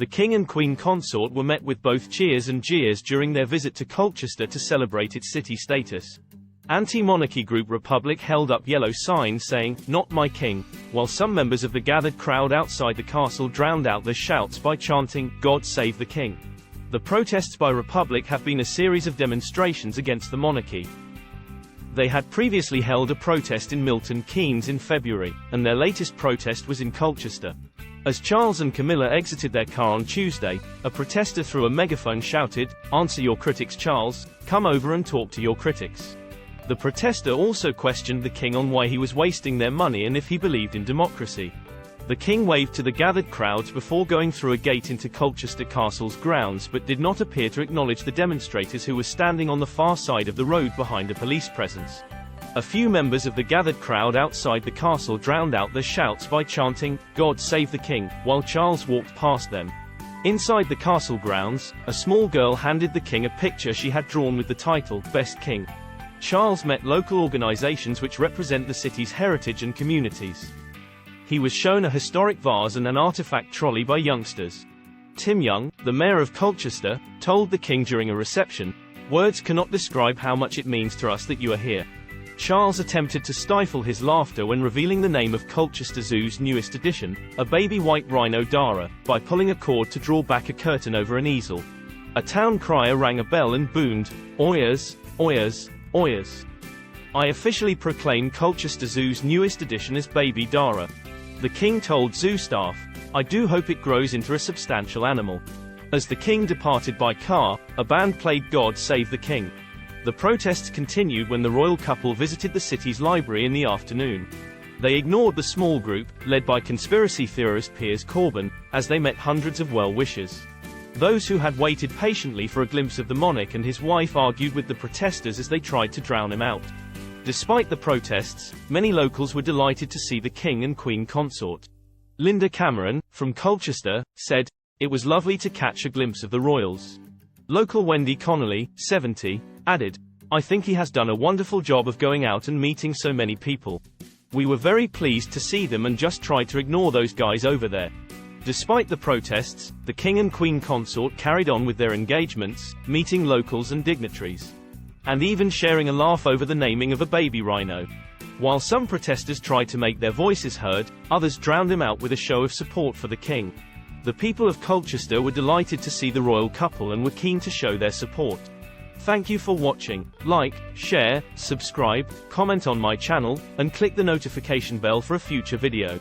The King and Queen Consort were met with both cheers and jeers during their visit to Colchester to celebrate its city status. Anti-monarchy group Republic held up yellow signs saying, "Not my king," while some members of the gathered crowd outside the castle drowned out their shouts by chanting, "God save the king." The protests by Republic have been a series of demonstrations against the monarchy. They had previously held a protest in Milton Keynes in February, and their latest protest was in Colchester. As Charles and Camilla exited their car on Tuesday, a protester through a megaphone shouted, "Answer your critics, Charles, come over and talk to your critics." The protester also questioned the king on why he was wasting their money and if he believed in democracy. The king waved to the gathered crowds before going through a gate into Colchester Castle's grounds but did not appear to acknowledge the demonstrators who were standing on the far side of the road behind a police presence. A few members of the gathered crowd outside the castle drowned out their shouts by chanting, "God save the king," while Charles walked past them. Inside the castle grounds, a small girl handed the king a picture she had drawn with the title, "Best King." Charles met local organizations which represent the city's heritage and communities. He was shown a historic vase and an artifact trolley by youngsters. Tim Young, the mayor of Colchester, told the king during a reception, "Words cannot describe how much it means to us that you are here." Charles attempted to stifle his laughter when revealing the name of Colchester Zoo's newest addition, a baby white rhino Dara, by pulling a cord to draw back a curtain over an easel. A town crier rang a bell and boomed, "Oyers, oyers, oyers. I officially proclaim Colchester Zoo's newest addition as Baby Dara." The king told zoo staff, "I do hope it grows into a substantial animal." As the king departed by car, a band played "God Save the King." The protests continued when the royal couple visited the city's library in the afternoon. They ignored the small group, led by conspiracy theorist Piers Corbyn, as they met hundreds of well-wishers. Those who had waited patiently for a glimpse of the monarch and his wife argued with the protesters as they tried to drown him out. Despite the protests, many locals were delighted to see the King and Queen Consort. Linda Cameron, from Colchester, said, "It was lovely to catch a glimpse of the royals." Local Wendy Connolly, 70, added, "I think he has done a wonderful job of going out and meeting so many people. We were very pleased to see them and just tried to ignore those guys over there." Despite the protests, the King and Queen Consort carried on with their engagements, meeting locals and dignitaries, and even sharing a laugh over the naming of a baby rhino. While some protesters tried to make their voices heard, others drowned him out with a show of support for the king. The people of Colchester were delighted to see the royal couple and were keen to show their support. Thank you for watching. Like, share, subscribe, comment on my channel, and click the notification bell for a future video.